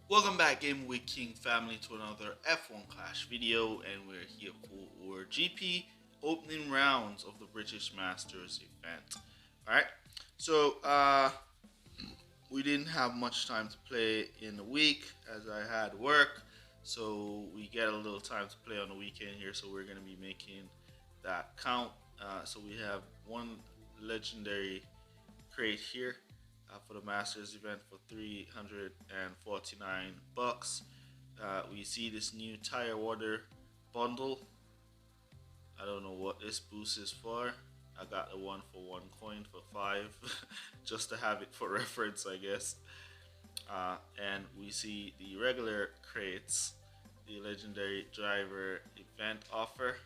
Welcome back, Game Week King family, to another F1 Clash video, and we're here for our GP opening rounds of the British Masters event. All right, so we didn't have much time to play in the week as I had work, so we get a little time to play on the weekend here. So we're gonna be making that count. So we have one legendary crate here for the Masters event for 349 bucks. We see this new tire water bundle. I don't know what this boost is for. I got the one for 1 coin for 5 just to have it for reference, I guess. And we see the regular crates, the legendary driver event offer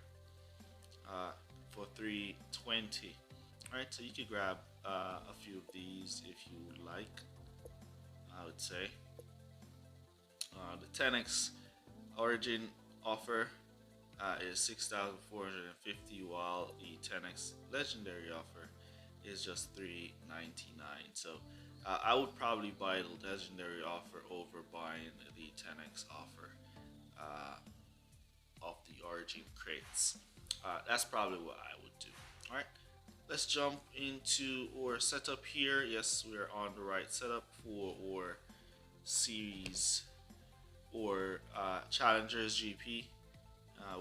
for 320. All right, so you could grab a few of these if you would like. I would say the 10x origin offer is 6,450, while the 10x legendary offer is just 399. So I would probably buy the legendary offer over buying the 10x offer of the origin crates. That's probably what I would do. All right, let's jump into our setup here. Yes, we're on the right setup for our series or challengers GP,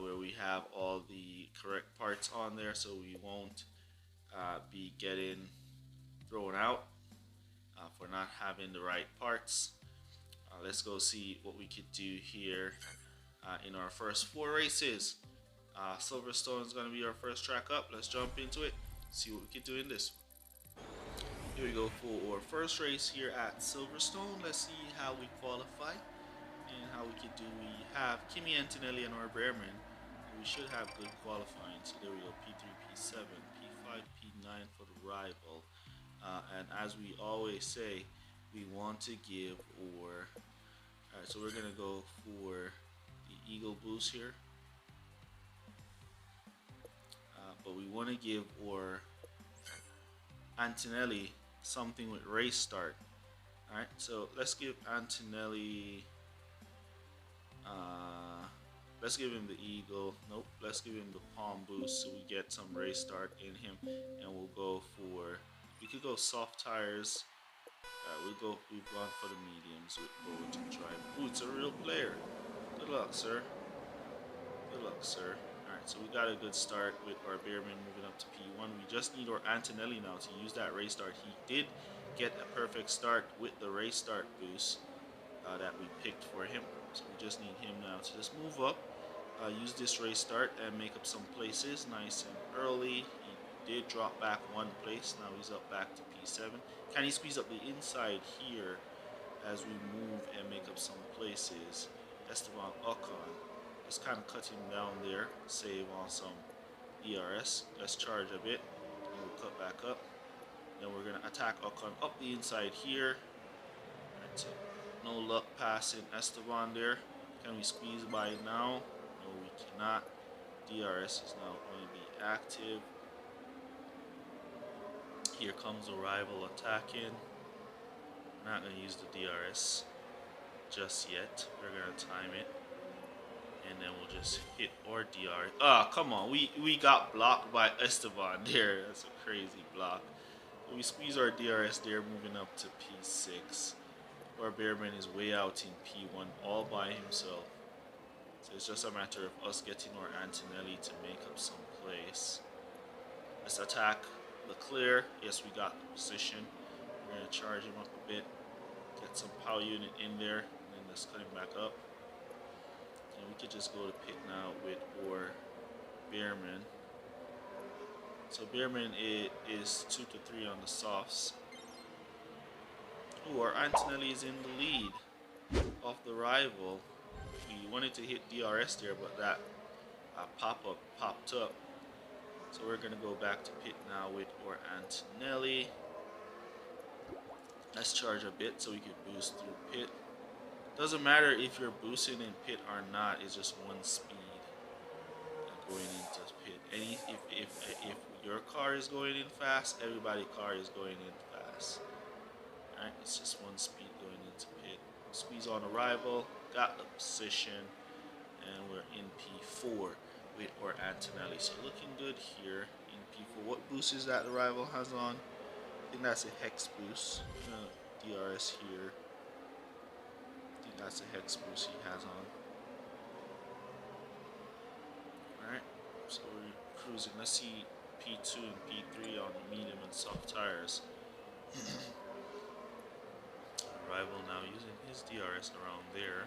where we have all the correct parts on there, so we won't be getting thrown out for not having the right parts. Let's go see what we could do here in our first 4 races. Silverstone is going to be our first track up. Let's jump into it, see what we can do in this. Here we go for our first race here at Silverstone. Let's see how we qualify and how we can do. We have Kimi Antonelli and our Behrman. We should have good qualifying. So there we go, P3, P7, P5, P9 for the rival. And as we always say, we want to give or alright, so we're gonna go for the Eagle boost here. But we want to give or Antonelli something with race start. Alright, so let's give Antonelli let's give him the Eagle. Nope, let's give him the Palm boost so we get some race start in him, and we'll go for, we could go soft tires. We've gone for the mediums with Bolt and Drive. Ooh, it's a real player. Good luck, sir. Good luck, sir. Alright, so we got a good start with our Behrman moving up to P1. We just need our Antonelli now to use that race start. He did get a perfect start with the race start boost that we picked for him. So we just need him now to just move up, use this race start and make up some places nice and early. He did drop back 1 place. Now he's up back to P7. Can he squeeze up the inside here as we move and make up some places? Esteban Ocon is kind of cutting down there, save on some ERS. Let's charge a bit and we'll cut back up. Then we're going to attack Ocon up the inside here. Right, so no luck passing Esteban there. Can we squeeze by now? No, we cannot. DRS is now going to be active. Here comes the rival attacking. We're not going to use the DRS just yet. We're going to time it. And then we'll just hit our DRS. Ah, come on. We got blocked by Esteban there. That's a crazy block. So we squeeze our DRS there, moving up to P6. Our Behrman is way out in P1 all by himself. So it's just a matter of us getting our Antonelli to make up some place. Let's attack Leclerc. Yes, we got the position. We're going to charge him up a bit. Get some power unit in there. And then let's cut him back up. And we could just go to pit now with our Behrman. So Behrman is 2 to 3 on the softs. Ooh, our Antonelli is in the lead of the rival. We wanted to hit DRS there, but that pop-up popped up. So we're going to go back to pit now with our Antonelli. Let's charge a bit so we can boost through pit. Doesn't matter if you're boosting in pit or not, it's just one speed going into pit. And if your car is going in fast, everybody's car is going in fast. Alright, it's just one speed going into pit. squeeze on arrival, got the position, and we're in P4 with or Antonelli. So looking good here in P4. What boost is that the rival has on? I think that's a hex boost. DRS here. I think that's a hex boost he has on. Alright, so we're cruising. Let's see P2 and P3 on medium and soft tires. Rival now using his DRS around there.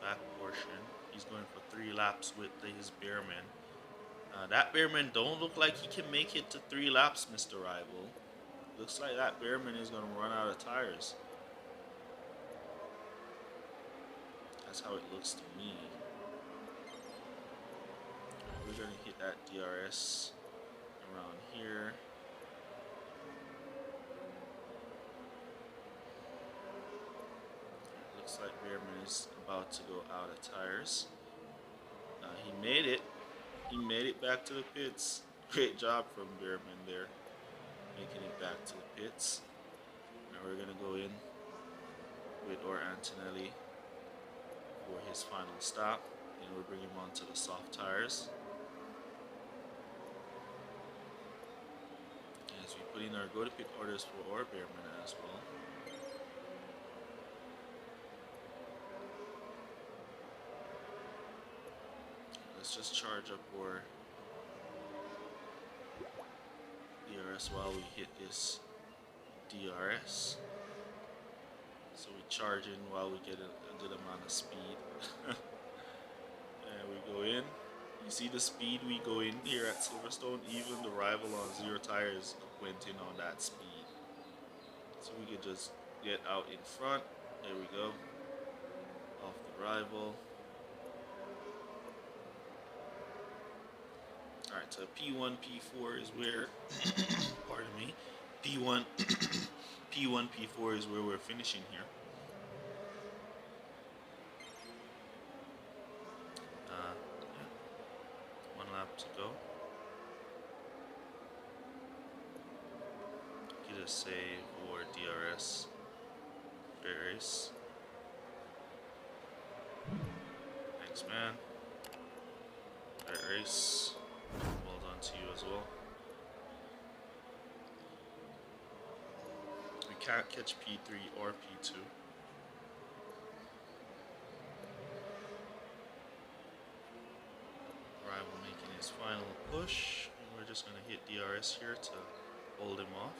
Back portion. He's going for 3 laps with his Bearman. That Bearman don't look like he can make it to 3 laps, Mr. Rival. Looks like that Bearman is going to run out of tires. That's how it looks to me. We're going to hit that DRS around here. Looks like Bearman is about to go out of tires. He made it. He made it back to the pits. Great job from Bearman there, making it back to the pits. Now we're gonna go in with or Antonelli for his final stop, and we'll bring him onto the soft tires. As we put in our go to pit orders for our Bearman as well. Let's just charge up our DRS while we hit this DRS. So we charge in while we get a good amount of speed. And we go in. You see the speed we go in here at Silverstone? Even the rival on 0 tires went in on that speed. So we could just get out in front. There we go. Off the rival. Alright, so P1, P4 is where, pardon me, P1, P4 is where we're finishing here. Yeah. 1 lap to go. Get a save or DRS. Great race. Thanks, man. Great race. Well done to you as well. We can't catch P3 or P2. Rival making his final push. And we're just going to hit DRS here to hold him off.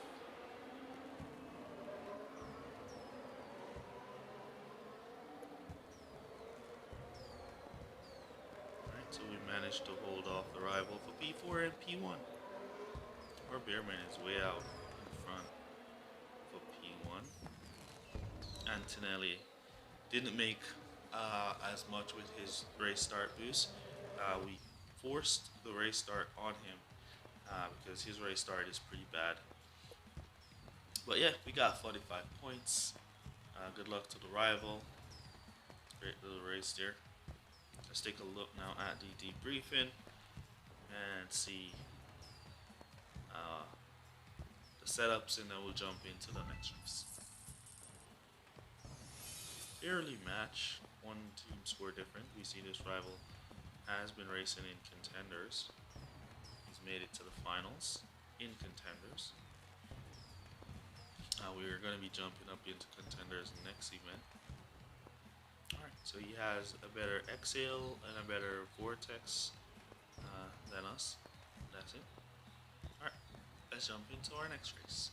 So we managed to hold off the rival for P4 and P1. Our Bearman is way out in front for P1. Antonelli didn't make as much with his race start boost. We forced the race start on him because his race start is pretty bad. But yeah, we got 45 points. Good luck to the rival. Great little race there. Let's take a look now at the debriefing and see the setups, and then we'll jump into the next race. Fairly match, 1 team score different. We see this rival has been racing in contenders. He's made it to the finals in contenders. We're going to be jumping up into contenders next event. Alright, so he has a better exhale and a better vortex than us. That's it. Alright, let's jump into our next race.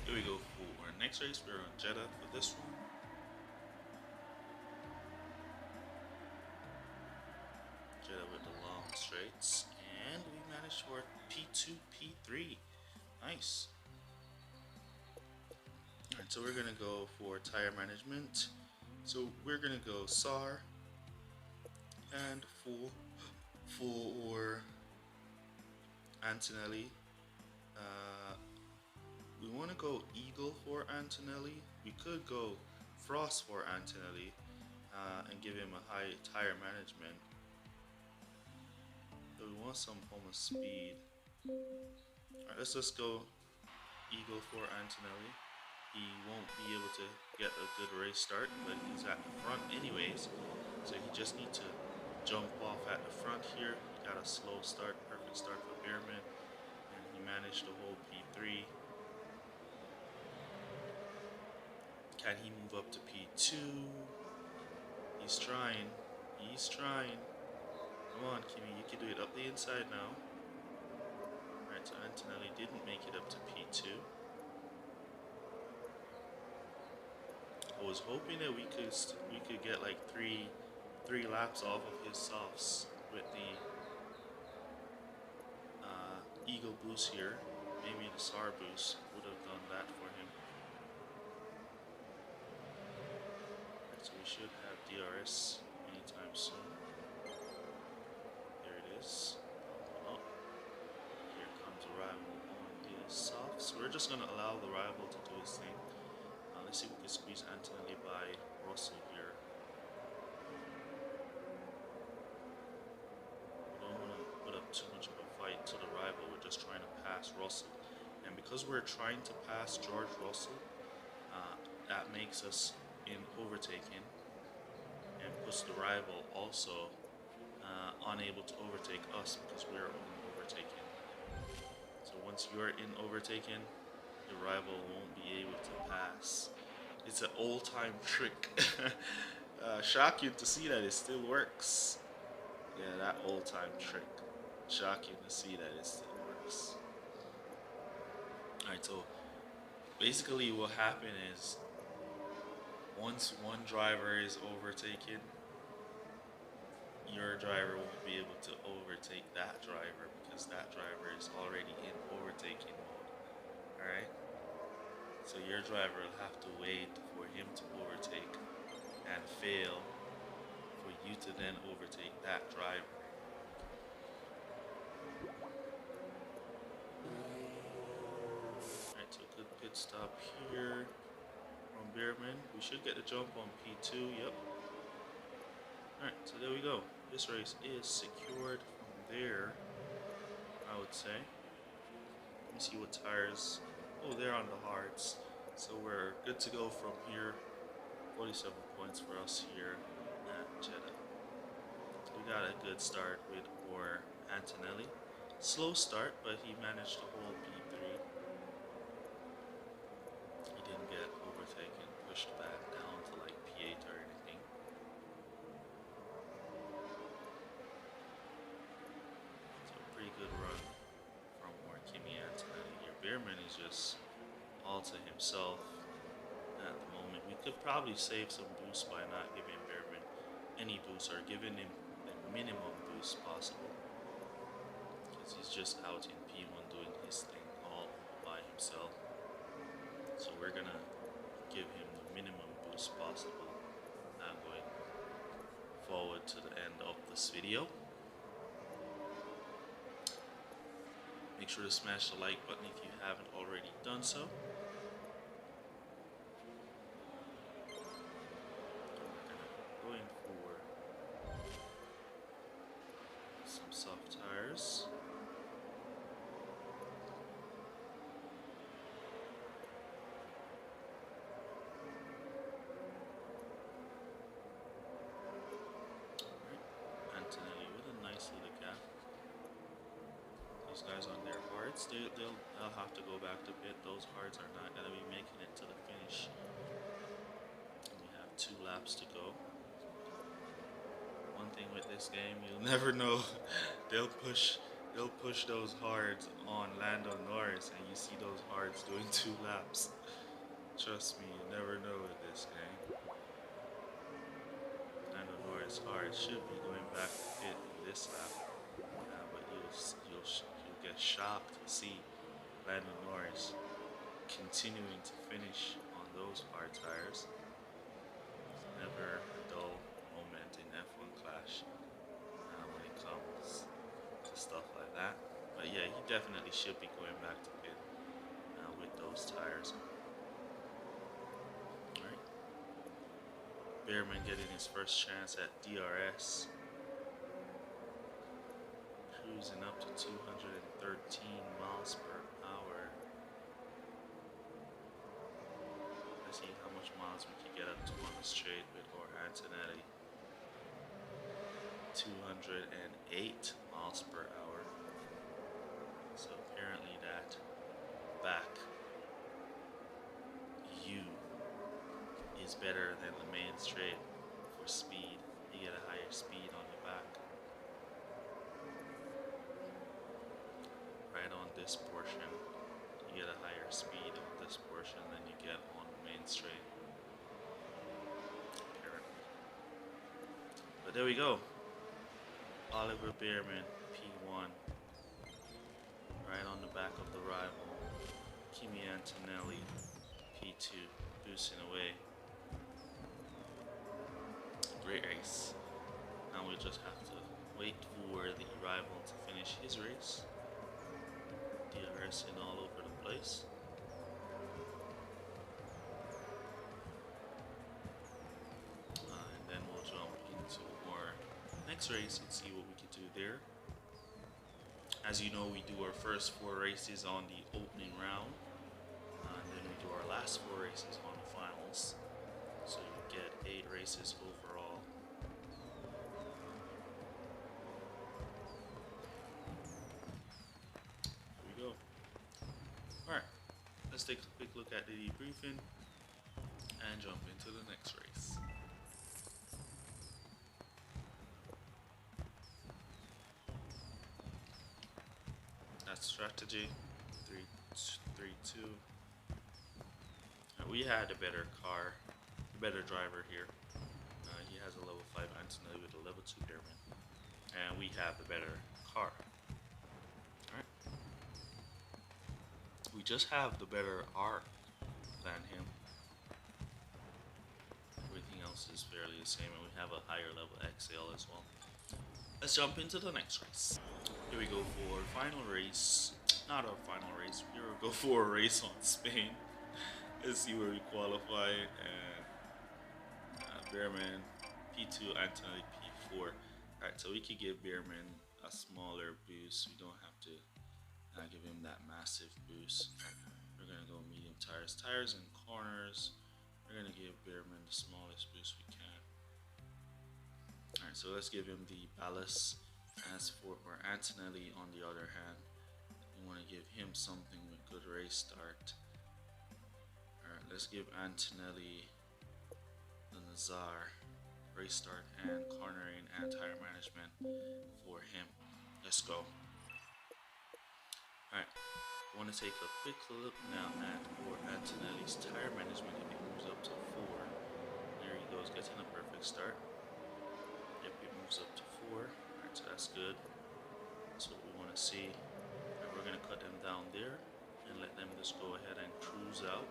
Here we go for our next race. We're on Jeddah for this one. Jeddah with the long straights. And we managed for P2, P3. Nice. Alright, so we're going to go for tire management. So we're gonna go SAR and for Antonelli. We want to go Eagle for Antonelli. We could go Frost for Antonelli and give him a high tire management. So we want some form of speed. Alright, let's just go Eagle for Antonelli. He won't be able to get a good race start, but he's at the front anyways. So he just needs to jump off at the front here. He got a slow start, perfect start for Behrman, and he managed to hold P3. Can he move up to P2? He's trying. He's trying. Come on, Kimi, you can do it up the inside now. Alright, so Antonelli didn't make it up to P2. I was hoping that we could get like three laps off of his softs with the Eagle boost here. Maybe the SAR boost would have done that for him. Right, so we should have DRS anytime soon. There it is. Oh, here comes a rival on the softs. We're just gonna allow the rival to do his thing. Let's see if we can squeeze Antonelli by Russell here. We don't want to put up too much of a fight to the rival. We're just trying to pass Russell. And because we're trying to pass George Russell, that makes us in overtaking and puts the rival also unable to overtake us because we're in overtaking. So once you're in overtaking, the rival won't be able to pass. It's an old-time trick. Shocking to see that it still works. Yeah, that old-time trick. Shocking to see that it still works. Alright, so basically what happened is once one driver is overtaken, your driver won't be able to overtake that driver because that driver is already in overtaking mode. Alright? So your driver will have to wait for him to overtake and fail for you to then overtake that driver. Alright, so good pit stop here from Behrman. We should get the jump on P2, yep. Alright, so there we go. This race is secured from there, I would say. Let me see what tires. Oh, they're on the hards. So we're good to go from here. 47 points for us here at Jeddah. So we got a good start with our Antonelli. Slow start, but he managed to hold P3. He didn't get overtaken, pushed back down to like P8 or anything. So a pretty good run from our Kimi Antonelli here. Behrman is just all to himself at the moment. We could probably save some boost by not giving Behrman any boost or giving him the minimum boost possible, because he's just out in P1 doing his thing all by himself. So we're gonna give him the minimum boost possible now going forward to the end of this video. Make sure to smash the like button if you haven't already done so. Going for some soft tires. Antonelli with a nice little gap. These guys on their hards, they'll have to go back to pit. Those hards are not gonna be making it to the finish. And we have 2 laps to go. One thing with this game, you'll never know. They'll push those hards on Lando Norris, and you see those hards doing 2 laps. Trust me, you never know with this game. Lando Norris hard should be going back to pit in this lap, but you'll get shocked to see Lando Norris continuing to finish on those hard tires. It's never a dull moment in F1 Clash when it comes to stuff like that. But yeah, he definitely should be going back to pit with those tires. Alright. Behrman getting his first chance at DRS. Cruising up to 213 miles per hour. Let's see how much miles miles we could get up to on the straight with our Antonelli. 208 miles per hour. So apparently that back U is better than the main straight for speed. You get a higher speed on the back. Right on this portion, you get a higher speed on this portion than you get on the main straight. Apparently. But there we go. Oliver Bearman, P1. Right on the back of the rival. Kimi Antonelli, P2. Boosting away. Great race. Now we just have to wait for the rival to finish his race. DRS in all over the place. And then we'll jump into our next race and see what we can do there. As you know, we do our first 4 races on the opening round. And then we do our last 4 races on the finals. So you get 8 races overall. Here we go. Alright, let's take a quick look at the debriefing and jump into the next race. That's strategy. 3-2. We had a better car, a better driver here. He has a level 5 Antonelli with a level 2 Bearman. And we have a better car. Alright. We just have the better arc than him. Everything else is fairly the same, and we have a higher level XL as well. Let's jump into the next race. Here we go for final race. Not our final race. Here we go for a race on Spain. Let's see where we qualify. And Bearman P2, Antonelli P4. Alright, so we could give Bearman a smaller boost. We don't have to give him that massive boost. We're gonna go medium tires. Tires and corners. We're gonna give Bearman the smallest boost we can. Alright, so let's give him the ballast. As for Antonelli, on the other hand, we want to give him something with good race start. Alright, let's give Antonelli the Nazar race start and cornering and tire management for him. Let's go. Alright, I want to take a quick look now at for Antonelli's tire management. If it moves up to 4, there he goes, getting a perfect start. Yep, it moves up to 4. Alright, so that's good. That's what we want to see. And we're going to cut them down there and let them just go ahead and cruise out.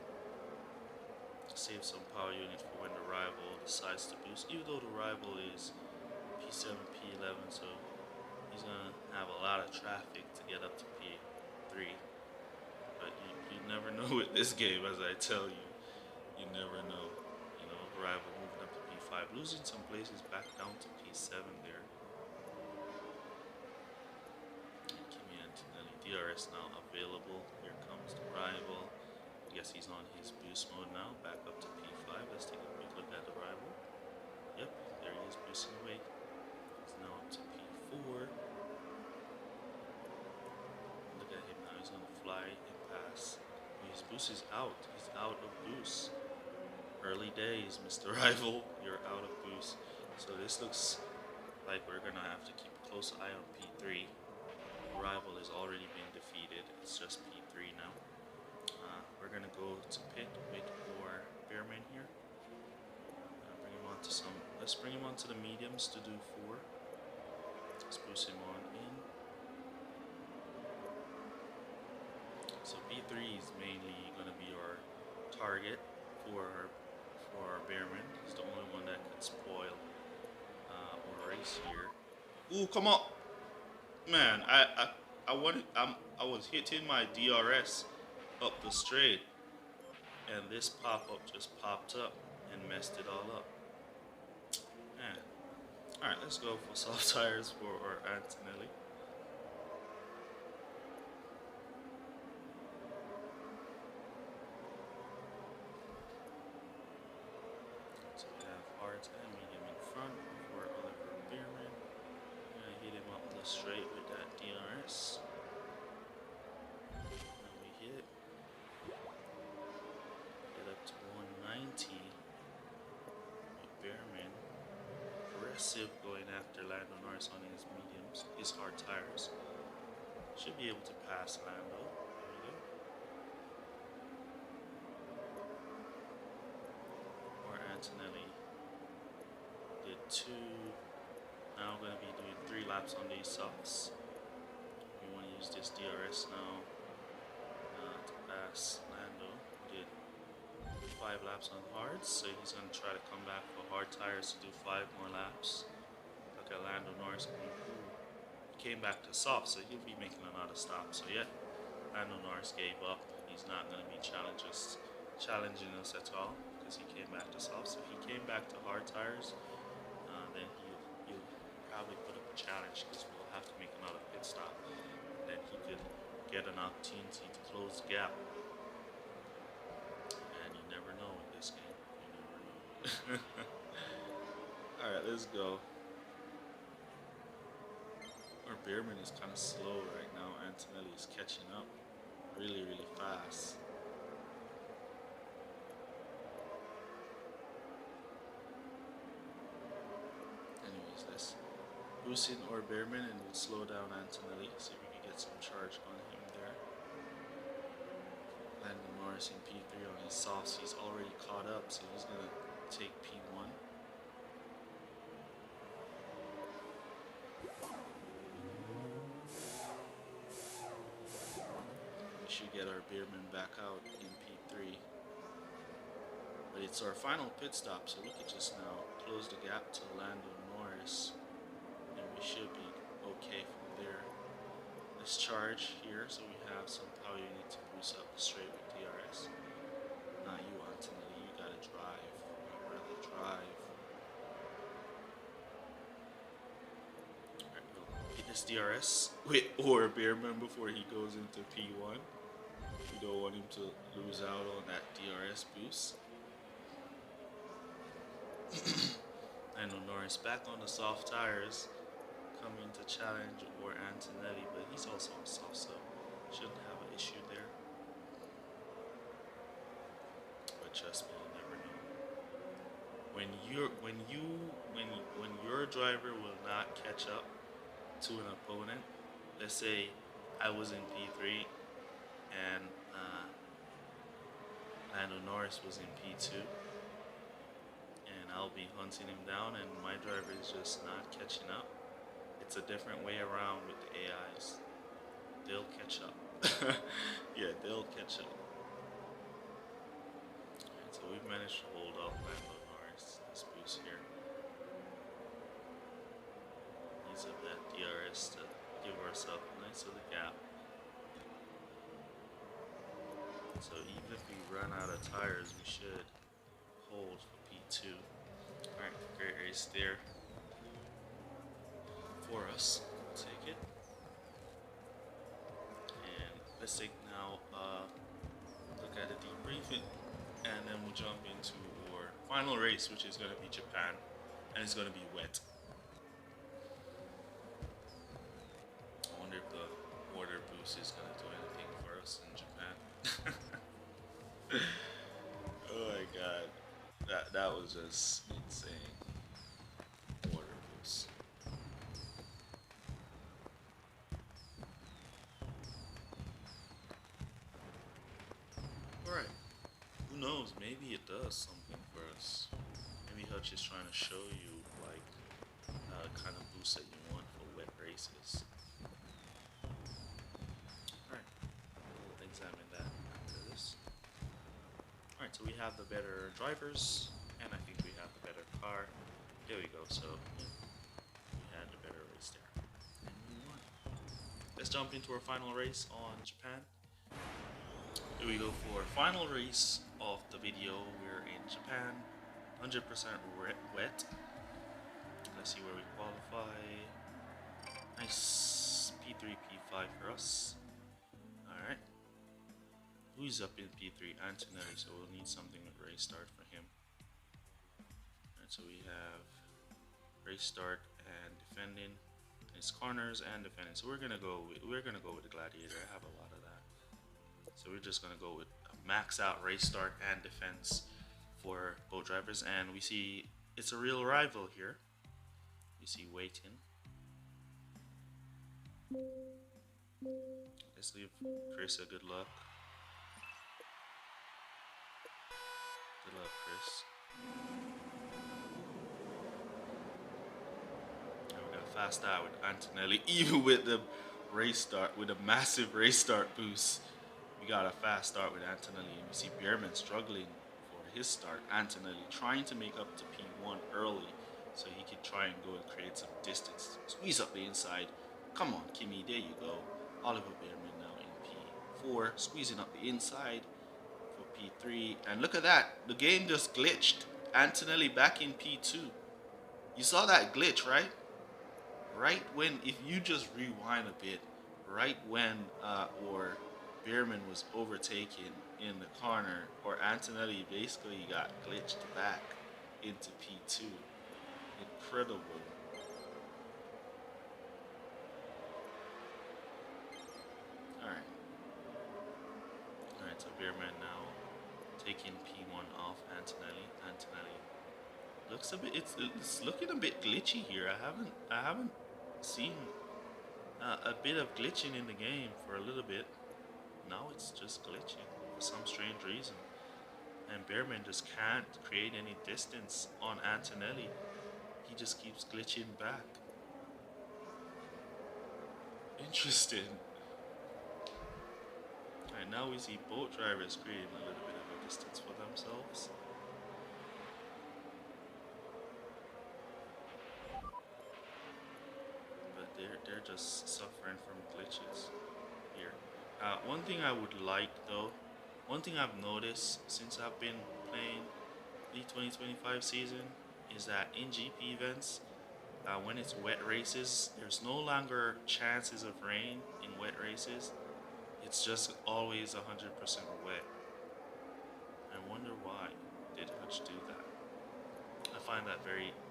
Save some power unit for when the rival decides to boost. Even though the rival is P7, P11, so he's going to have a lot of traffic to get up to P3. But you never know with this game, as I tell you. You never know. You know, rival moving up to P5, losing some places back down to P7 there. Kimi Antonelli, DRS now available. Here comes the rival. I guess he's on his boost mode now. Back up to P5. Let's take a quick look at the rival. Yep, there he is boosting away. He's now up to P4. Look at him now. He's gonna fly and pass. His boost is out. He's out of boost. Early days, Mr. Rival. You're out of boost. So this looks like we're gonna have to keep a close eye on P3. The rival has already been defeated. It's just P3 now. We're gonna go to pit with our Bearman here. Bring him on to some. Let's bring him onto the mediums to do 4. Let's boost him on in. So P3 is mainly gonna be our target for our Bearman. He's the only one that could spoil our race here. Ooh, come on, man! I was hitting my DRS up the straight, and this pop-up just popped up and messed it all up. Man. Alright, let's go for soft tires for our Antonelli. straight with that DRS. And we hit up to 190. McBearman, aggressive going after Lando Norris on his mediums, his hard tires. Should be able to pass Lando. There we go. Or Antonelli did 2. Now we're going to be doing 3 laps on these softs. We want to use this DRS now to pass Lando. We did 5 laps on hards, so he's going to try to come back for hard tires to do 5 more laps. Look at Lando Norris. He came back to soft, so he'll be making a lot of stops. So yeah, Lando Norris gave up. He's not going to be challenging us at all because he came back to soft. So if he came back to hard tires, then he'll probably put up a challenge because we'll have to make another pit stop. And then he could get an opportunity to close the gap. And you never know in this game. You never know. Alright, let's go. Our Beerman is kind of slow right now. Antonelli is catching up really, really fast. Anyways, let's boost in our Beerman and we'll slow down Antonelli. See if we can get some charge on him there. Lando Norris in P3 on his softs. He's already caught up, so he's going to take P1. We should get our Beerman back out in P3. But it's our final pit stop, so we could just now close the gap to Lando Norris. And we should be okay from there. Let's charge here so we have some power unit to boost up the straight with DRS. Not you, Antonelli, you gotta drive. I'd rather drive. Alright, we'll hit this DRS with or Beerman before he goes into P1. We don't want him to lose out on that DRS boost. Lando Norris back on the soft tires, coming to challenge or Antonelli, but he's also on soft, so shouldn't have an issue there. But trust me, you never know. When your driver will not catch up to an opponent, let's say I was in P3 and Lando Norris was in P2. I'll be hunting him down and my driver is just not catching up. It's a different way around with the AIs. They'll catch up. Yeah, they'll catch up. Alright, so we've managed to hold off Lando Norris. This boost here. Use up that DRS to give ourselves a nice little gap. So even if we run out of tires, we should hold for P2. Alright, great race there for us. We'll take it. And let's take now look at the debriefing, and then we'll jump into our final race, which is going to be Japan, and it's going to be wet. I wonder if the water boost is going to do anything for us in Japan. Oh my god. That was just insane. Water boost. Alright. Who knows? Maybe it does something for us. Maybe Hutch is trying to show you like the kind of boost that you want for wet races. Alright. We'll examine that after this. Alright, so we have the better drivers, and I think we have the better car. There we go, so yeah, we had the better race there. And we won. Let's jump into our final race on Japan. Here we go for our final race of the video. We're in Japan, 100% wet. Let's see where we qualify. Nice P3, P5 for us. Alright. Who's up in P3? Antonelli, so we'll need something with race start for him. Alright, so we have race start and defending It's corners and defending. So we're gonna go with the gladiator. I have a lot of that. So we're just gonna go with a max out race start and defense for boat drivers, and we see it's a real rival here. You see waiting. Let's give Chris a good luck. Good luck, Chris. And we got a fast start with Antonelli, even with the race start, with a massive race start boost. We got a fast start with Antonelli, and we see Bierman struggling for his start. Antonelli trying to make up to P1 early so he could try and go and create some distance. Squeeze up the inside. Come on, Kimi, there you go. Oliver Bierman now in P4, squeezing up the inside for P3. And look at that, the game just glitched. Antonelli back in P2. You saw that glitch, right? Right when, if you just rewind a bit, right when or Bierman was overtaken in the corner, or Antonelli basically got glitched back into P2. Incredible. Alright. Alright, so Bierman now taking P1 off Antonelli. Antonelli looks a bit, it's looking a bit glitchy here. I haven't seen a bit of glitching in the game for a little bit. Now it's just glitching for some strange reason. And Bierman just can't create any distance on Antonelli. He just keeps glitching back. Interesting. Alright, now we see boat drivers creating a little bit of a distance for themselves. But they're just suffering from glitches here. One thing I would like though, one thing I've noticed since I've been playing the 2025 season is that in GP events, when it's wet races, there's no longer chances of rain in wet races. It's just always 100% wet. I wonder why did Hutch do that? I find that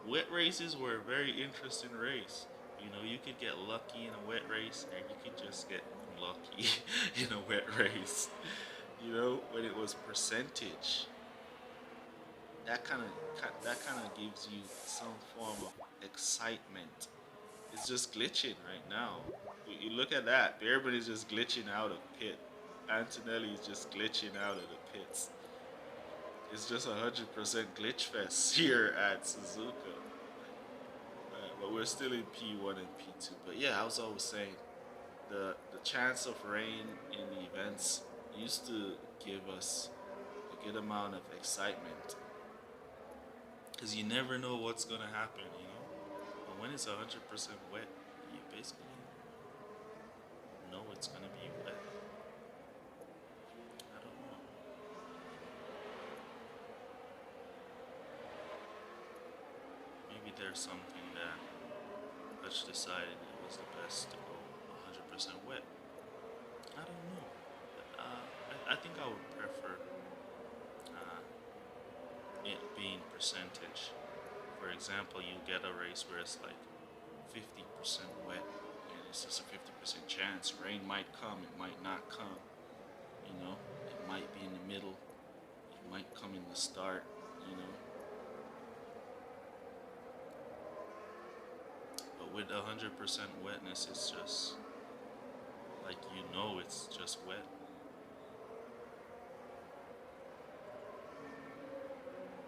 wet races were a very interesting race. You know, you could get lucky in a wet race, and you could just get unlucky in a wet race. You know, when it was percentage, that kind of gives you some form of excitement. It's just glitching right now. You look at that. Everybody is just glitching out of pit. Antonelli is just glitching out of the pits. It's just 100% glitch fest here at Suzuka. But we're still in P1 and P2. But yeah, I was always saying the chance of rain in the events used to give us a good amount of excitement, because you never know what's gonna happen, you know. But when it's 100% wet, you basically know it's gonna be wet. I don't know. Maybe there's something that Hutch decided it was the best to go 100% wet. I don't know. I think I would prefer it being percentage. For example, you get a race where it's like 50% wet, and it's just a 50% chance. Rain might come, it might not come. You know, it might be in the middle, it might come in the start. You know, but with 100% wetness, it's just like, you know, it's just wet.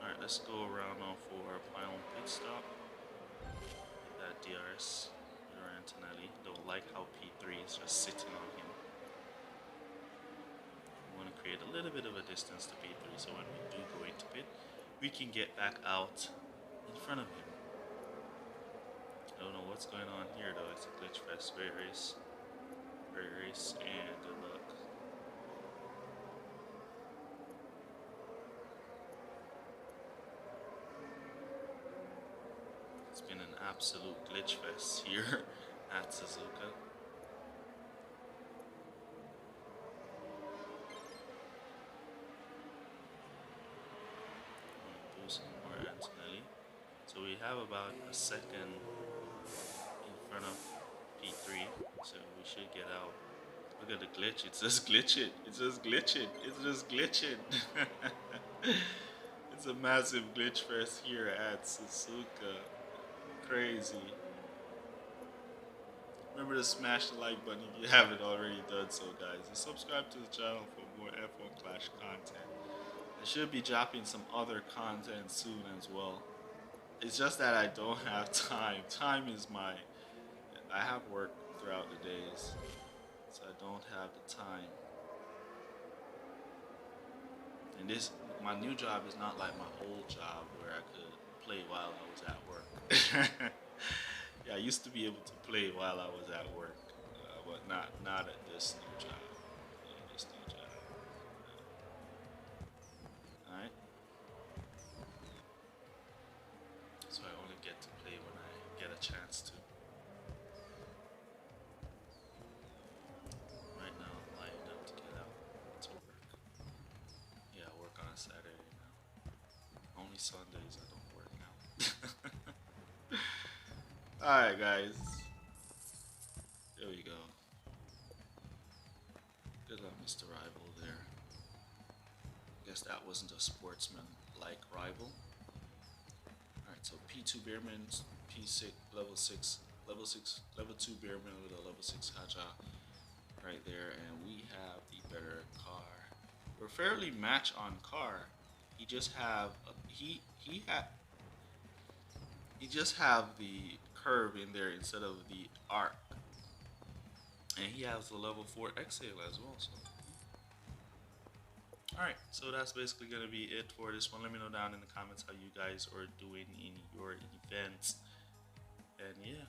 Alright, let's go around now for our final pit stop. That DRS or Antonelli. Don't like how P3 is just sitting on him. We want to create a little bit of a distance to P3, so when we do go into pit, we can get back out in front of him. I don't know what's going on here though. It's a glitch fest. Great race, and good luck. It's been an absolute glitch fest here at Suzuka. Boosting more Antonelli. So we have about a second in front of P3, so we should get out. Look at the glitch. It's just glitching. It's just glitching. It's just glitching. It's a massive glitch fest here at Suzuka. Crazy. Remember to smash the like button if you haven't already done so, guys. And subscribe to the channel for more F1 Clash content. I should be dropping some other content soon as well. It's just that I don't have time. Time is my... I have work throughout the days, so I don't have the time. And this, my new job is not like my old job where I could play while I was at work. Yeah, I used to be able to play while I was at work, but not at this new job. Yeah, this new job. All right. So I only get to play when I get a chance to. Right now, I'm lining up to get out to work. Yeah, I work on a Saturday now. Only Sundays I don't work now. Alright, guys. There we go. Good luck, Mr. Rival there. Guess that wasn't a sportsman-like rival. Alright, so P2 Beerman, P6, level 6, level 2 Beerman with a level 6 Haja right there, and we have the better car. We're fairly matched on car. He just have he just have the curve in there instead of the arc, and he has the level 4 exhale as well. So, alright, so that's basically gonna be it for this one. Let me know down in the comments how you guys are doing in your events, and yeah,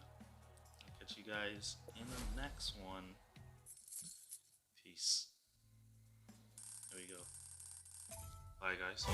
I'll catch you guys in the next one. Peace. There we go. Bye, guys.